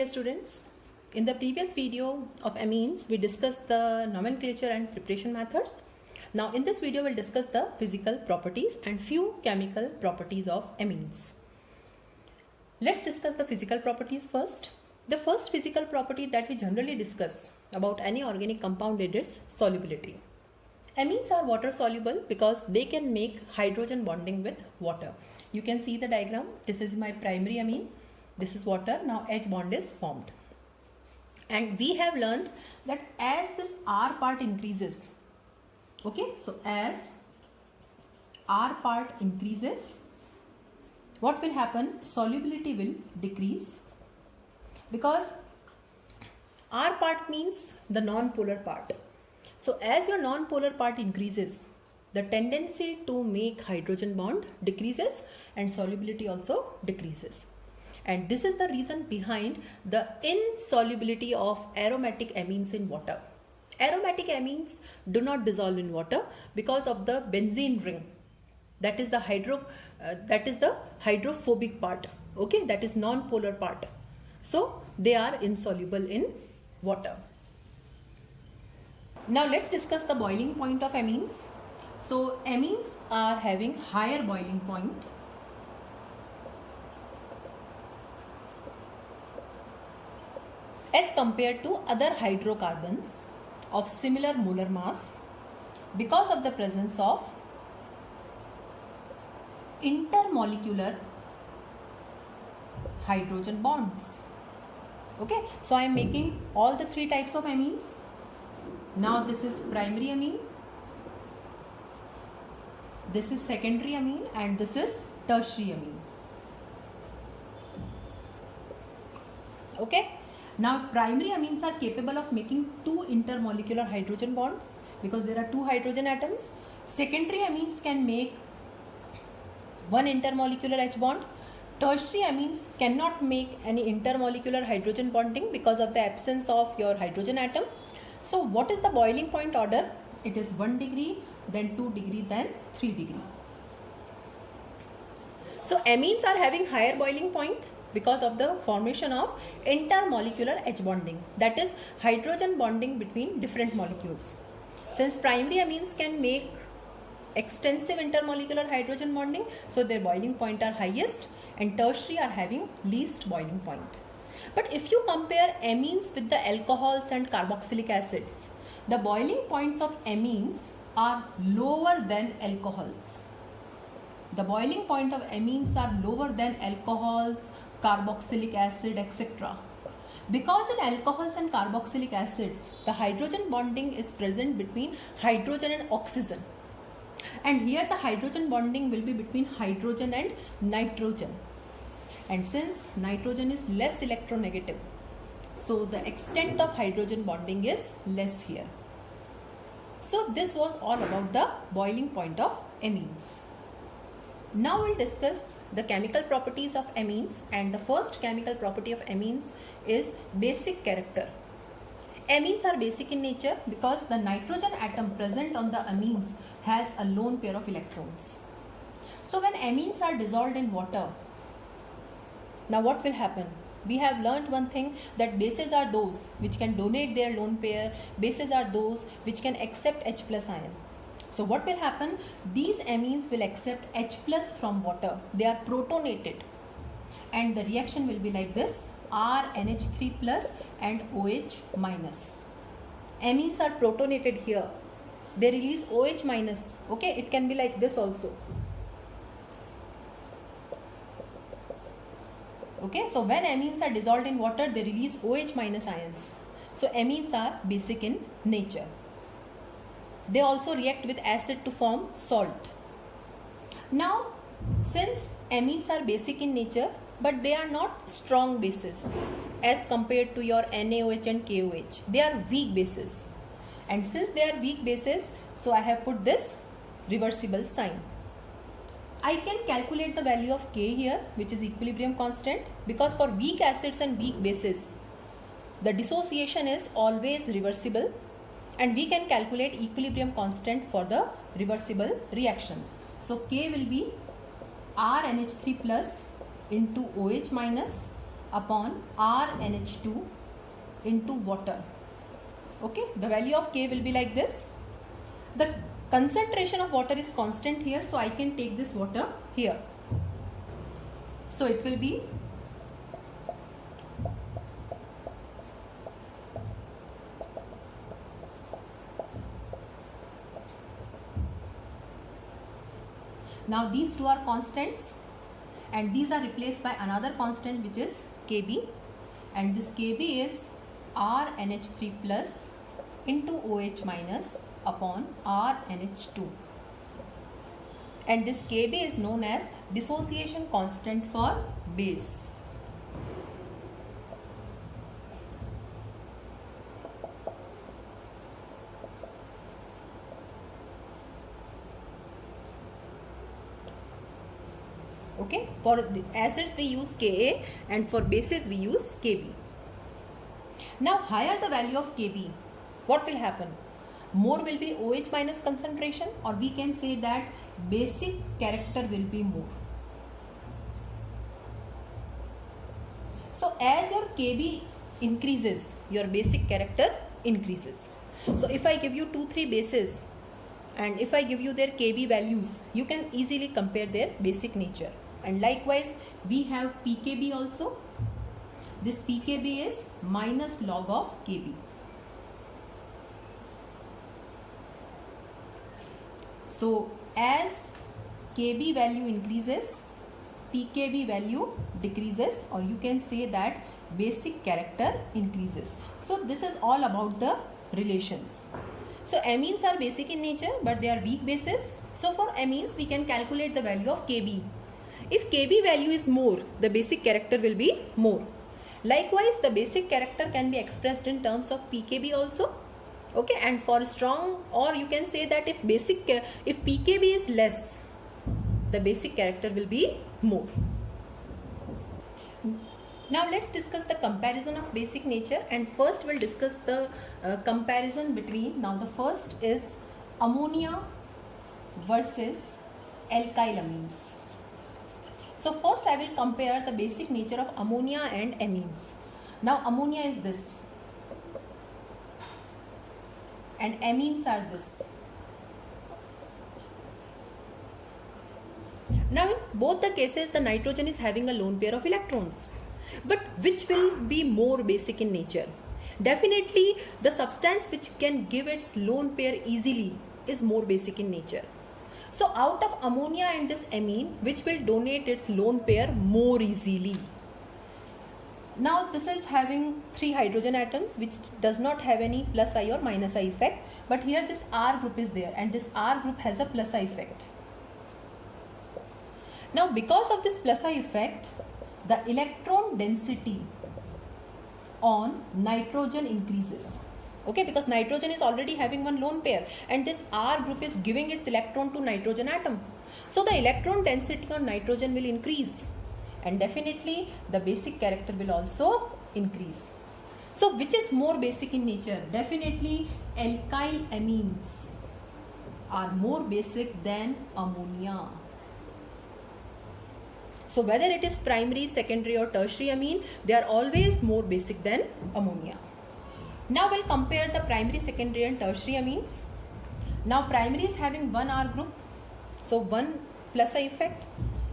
dear students. In the previous video of amines, we discussed the nomenclature and preparation methods. Now in this video, we'll discuss the physical properties and few chemical properties of amines. Let's discuss the physical properties first. The first physical property that we generally discuss about any organic compound is solubility. Amines are water soluble because they can make hydrogen bonding with water. You can see the diagram. This is my primary amine. This is water. Now H bond is formed. And we have learned that as this R part increases, okay, so as R part increases, what will happen? Solubility will decrease, because R part means the non-polar part. So as your non-polar part increases, the tendency to make hydrogen bond decreases and solubility also decreases. And this is the reason behind the insolubility of aromatic amines in water. Aromatic amines do not dissolve in water because of the benzene ring. That is the hydrophobic part. Okay, that is non-polar part. So they are insoluble in water. Now let's discuss the boiling point of amines. So amines are having higher boiling point as compared to other hydrocarbons of similar molar mass because of the presence of intermolecular hydrogen bonds. Okay, so I am making all the three types of amines. Now this is primary amine, this is secondary amine, and this is tertiary amine. Okay. Now primary amines are capable of making two intermolecular hydrogen bonds because there are two hydrogen atoms. Secondary amines can make one intermolecular H bond. Tertiary amines cannot make any intermolecular hydrogen bonding because of the absence of your hydrogen atom. So what is the boiling point order? It is 1 degree, then 2 degree, then 3 degree. So amines are having higher boiling point because of the formation of intermolecular H bonding, that is hydrogen bonding between different molecules. Since primary amines can make extensive intermolecular hydrogen bonding, so their boiling point are highest, and tertiary are having least boiling point. But if you compare amines with the alcohols and carboxylic acids, the boiling points of amines are lower than alcohols. The boiling point of amines are lower than alcohols, carboxylic acid, etc. Because in alcohols and carboxylic acids, the hydrogen bonding is present between hydrogen and oxygen. And here the hydrogen bonding will be between hydrogen and nitrogen. And since nitrogen is less electronegative, so the extent of hydrogen bonding is less here. So this was all about the boiling point of amines. Now we'll discuss the chemical properties of amines, and the first chemical property of amines is basic character. Amines are basic in nature because the nitrogen atom present on the amines has a lone pair of electrons. So when amines are dissolved in water, now what will happen? We have learned one thing, that bases are those which can donate their lone pair, bases are those which can accept H plus ion. So what will happen? These amines will accept H plus from water. They are protonated, and the reaction will be like this: RNH3 plus and OH minus. Amines are protonated here. They release OH minus. Okay, it can be like this also. Okay, so when amines are dissolved in water, they release OH minus ions. So amines are basic in nature. They also react with acid to form salt. Now, since amines are basic in nature, but they are not strong bases as compared to your NaOH and KOH. They are weak bases. And since they are weak bases, so I have put this reversible sign. I can calculate the value of K here, which is equilibrium constant, because for weak acids and weak bases, the dissociation is always reversible, and we can calculate equilibrium constant for the reversible reactions. So K will be RNH3 plus into OH minus upon RNH2 into water. Okay, the value of K will be like this. The concentration of water is constant here, so I can take this water here. So it will be now these two are constants and these are replaced by another constant which is Kb, and this Kb is RNH3 plus into OH minus upon RNH2, and this Kb is known as dissociation constant for base. Okay, for acids we use Ka and for bases we use Kb. Now higher the value of Kb, what will happen? More will be OH minus concentration, or we can say that basic character will be more. So as your Kb increases, your basic character increases. So if I give you 2-3 bases and if I give you their Kb values, you can easily compare their basic nature. And likewise we have pKb also. This pKb is minus log of Kb. So as Kb value increases, pKb value decreases, or you can say that basic character increases. So this is all about the relations. So amines are basic in nature but they are weak bases. So for amines we can calculate the value of Kb. If Kb value is more, the basic character will be more. Likewise, the basic character can be expressed in terms of pKb also. Okay, and for strong, or you can say that if pKb is less, the basic character will be more. Now let's discuss the comparison of basic nature, and first we'll discuss the comparison between, now the first is ammonia versus alkyl amines. So first I will compare the basic nature of ammonia and amines. Now ammonia is this and amines are this. Now in both the cases the nitrogen is having a lone pair of electrons. But which will be more basic in nature? Definitely the substance which can give its lone pair easily is more basic in nature. So out of ammonia and this amine, which will donate its lone pair more easily? Now this is having 3 hydrogen atoms which does not have any plus I or minus I effect, but here this R group is there and this R group has a plus I effect. Now because of this plus I effect, the electron density on nitrogen increases. Okay, because nitrogen is already having one lone pair and this R group is giving its electron to nitrogen atom. So the electron density on nitrogen will increase and definitely the basic character will also increase. So which is more basic in nature? Definitely alkyl amines are more basic than ammonia. So whether it is primary, secondary or tertiary amine, they are always more basic than ammonia. Now we'll compare the primary, secondary and tertiary amines. Now primary is having one R group, so one plus I effect.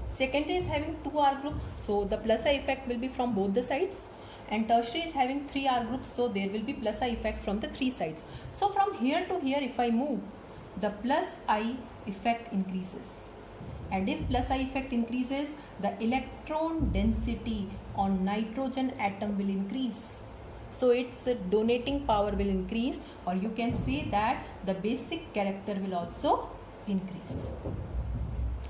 Secondary is having 2 R groups, so the plus I effect will be from both the sides. And tertiary is having 3 R groups, so there will be plus I effect from the 3 sides. So from here to here if I move, the plus I effect increases. And if plus I effect increases, the electron density on nitrogen atom will increase. So its donating power will increase, or you can say that the basic character will also increase.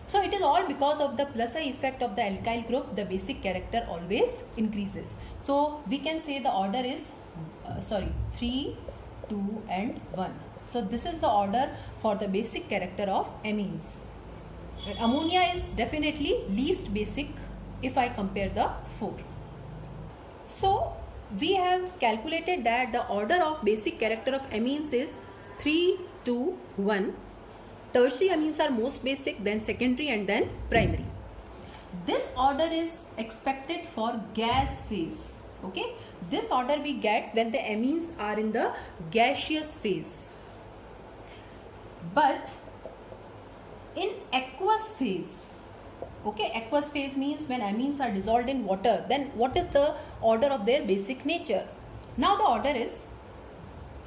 So it is all because of the plus I effect of the alkyl group, the basic character always increases. So we can say the order is 3, 2 and 1. So this is the order for the basic character of amines. And ammonia is definitely least basic if I compare the 4. So we have calculated that the order of basic character of amines is 3, 2, 1. Tertiary amines are most basic, then secondary and then primary. This order is expected for gas phase. Okay, this order we get when the amines are in the gaseous phase. But in aqueous phase, okay, aqueous phase means when amines are dissolved in water, then what is the order of their basic nature? Now the order is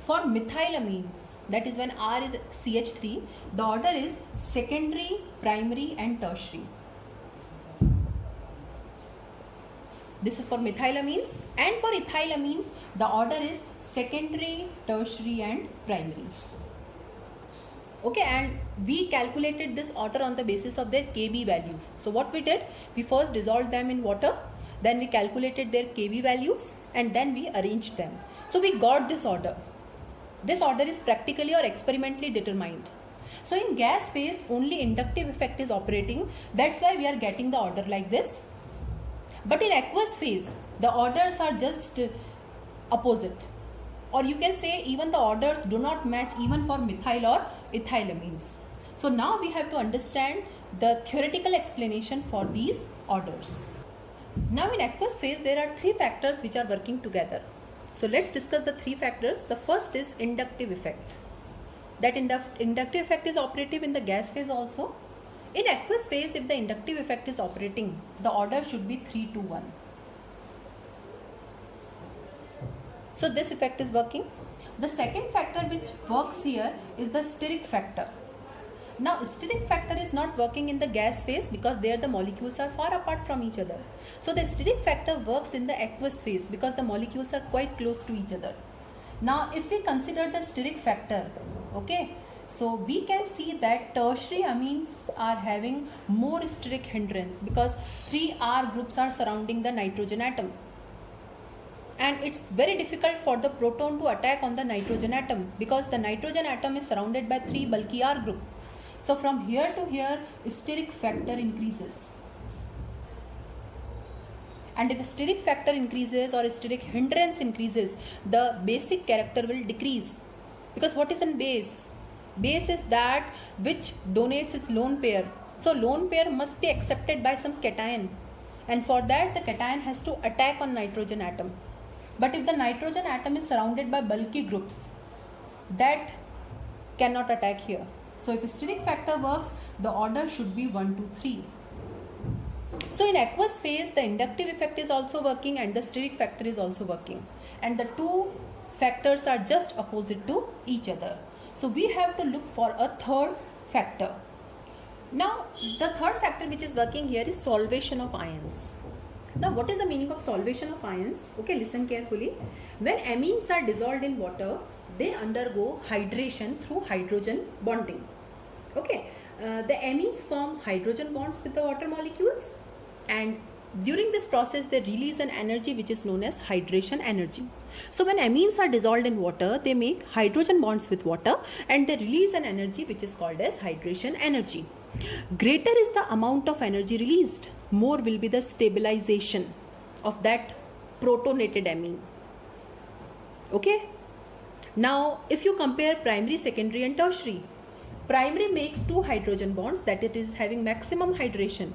for methylamines, that is when R is CH3, the order is secondary, primary and tertiary. This is for methylamines, and for ethylamines the order is secondary, tertiary and primary. Okay, and we calculated this order on the basis of their Kb values. So what we did, we first dissolved them in water, then we calculated their Kb values and then we arranged them. So we got this order. This order is practically or experimentally determined. So in gas phase only inductive effect is operating, that's why we are getting the order like this. But in aqueous phase the orders are just opposite, or you can say even the orders do not match even for methyl or ethylamines. So now we have to understand the theoretical explanation for these orders. Now in aqueous phase there are three factors which are working together. So let's discuss the three factors. The first is inductive effect. That inductive effect is operative in the gas phase also. In aqueous phase, if the inductive effect is operating, the order should be 3 to 1. So this effect is working. The second factor which works here is the steric factor. Now steric factor is not working in the gas phase because there the molecules are far apart from each other. So the steric factor works in the aqueous phase because the molecules are quite close to each other. Now if we consider the steric factor, okay, so we can see that tertiary amines are having more steric hindrance because 3 R groups are surrounding the nitrogen atom. And it's very difficult for the proton to attack on the nitrogen atom because the nitrogen atom is surrounded by 3 bulky R group. So from here to here, steric factor increases. And if steric factor increases or steric hindrance increases, the basic character will decrease. Because what is in base? Base is that which donates its lone pair. So lone pair must be accepted by some cation. And for that the cation has to attack on nitrogen atom. But if the nitrogen atom is surrounded by bulky groups, that cannot attack here. So if steric factor works, the order should be 1, 2, 3. So in aqueous phase, the inductive effect is also working and the steric factor is also working. And the two factors are just opposite to each other. So we have to look for a third factor. Now the third factor which is working here is solvation of ions. Now what is the meaning of solvation of ions? Okay, listen carefully. When amines are dissolved in water, they undergo hydration through hydrogen bonding. Okay, the amines form hydrogen bonds with the water molecules, and during this process they release an energy which is known as hydration energy. So when amines are dissolved in water, they make hydrogen bonds with water and they release an energy which is called as hydration energy. Greater is the amount of energy released, more will be the stabilization of that protonated amine. Okay. Now if you compare primary, secondary and tertiary, primary makes 2 hydrogen bonds, that it is having maximum hydration.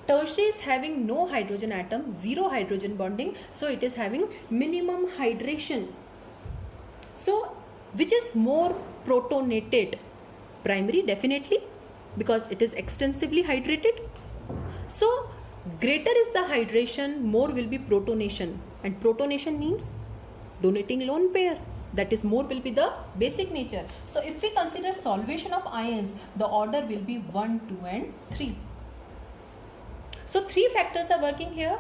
Tertiary is having no hydrogen atom, 0 hydrogen bonding, so it is having minimum hydration. So which is more protonated? Primary definitely, because it is extensively hydrated. So greater is the hydration, more will be protonation, and protonation means donating lone pair. That is, more will be the basic nature. So if we consider solvation of ions, the order will be 1, 2 and 3. So 3 factors are working here: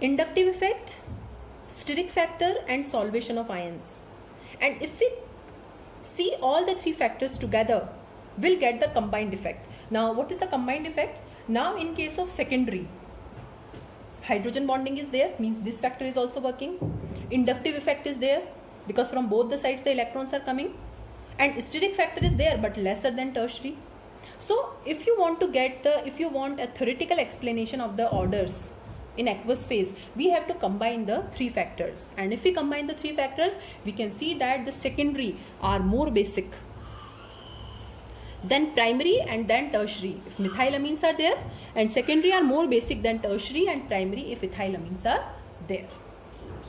inductive effect, steric factor and solvation of ions. And if we see all the 3 factors together, we'll get the combined effect. Now what is the combined effect? Now in case of secondary, hydrogen bonding is there, means this factor is also working. Inductive effect is there because from both the sides the electrons are coming, and steric factor is there but lesser than tertiary. So if you want a theoretical explanation of the orders in aqueous phase, we have to combine the 3 factors, and if we combine the 3 factors, we can see that the secondary are more basic. then primary and then tertiary if methylamines are there, and secondary are more basic than tertiary and primary if ethylamines are there.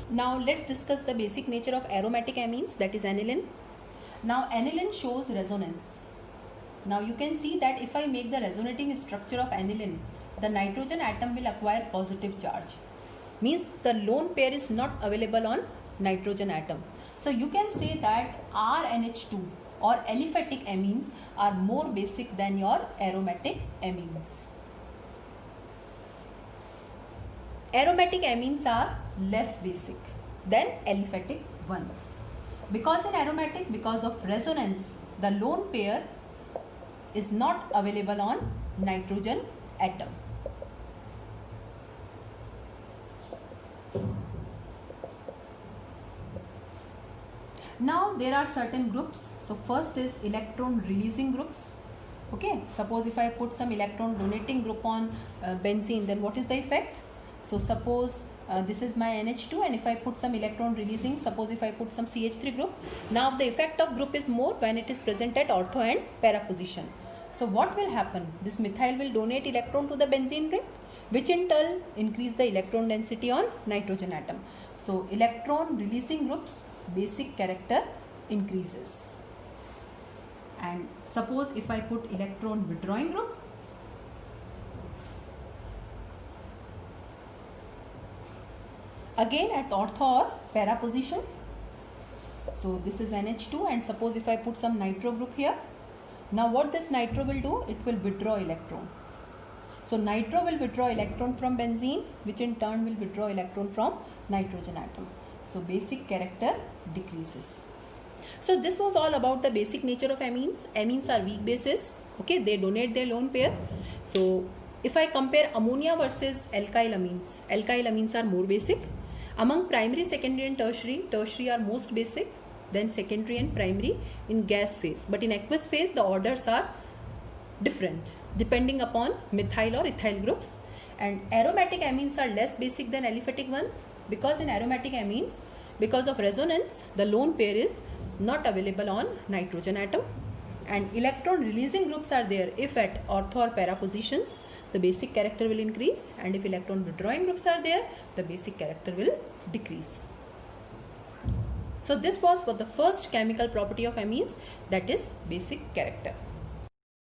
Now let's discuss the basic nature of aromatic amines, that is aniline. Now aniline shows resonance. Now you can see that if I make the resonating structure of aniline, the nitrogen atom will acquire positive charge. Means the lone pair is not available on nitrogen atom. So you can say that RNH2 or aliphatic amines are more basic than your aromatic amines. Aromatic amines are less basic than aliphatic ones. Because in aromatic, because of resonance, the lone pair is not available on nitrogen atom. Now there are certain groups. So first is electron releasing groups. Okay, suppose if I put some electron donating group on benzene, then what is the effect? So suppose this is my NH2, and if I put some electron releasing, suppose if I put some CH3 group, now the effect of group is more when it is present at ortho and para position. So what will happen? This methyl will donate electron to the benzene ring, which in turn increase the electron density on nitrogen atom. So electron releasing groups basic character increases. And suppose if I put electron withdrawing group, again at ortho or para position. So this is NH2, and suppose if I put some nitro group here, now what this nitro will do? It will withdraw electron. So nitro will withdraw electron from benzene, which in turn will withdraw electron from nitrogen atom. So basic character decreases. So this was all about the basic nature of amines. Amines are weak bases. Okay, they donate their lone pair. So if I compare ammonia versus alkyl amines are more basic. Among primary, secondary and tertiary are most basic, then secondary and primary in gas phase. But in aqueous phase, the orders are different depending upon methyl or ethyl groups. And aromatic amines are less basic than aliphatic ones, because in aromatic amines, because of resonance, the lone pair is not available on nitrogen atom. And electron releasing groups are there if at ortho or para positions, the basic character will increase, and if electron withdrawing groups are there, the basic character will decrease. So this was for the first chemical property of amines, that is basic character.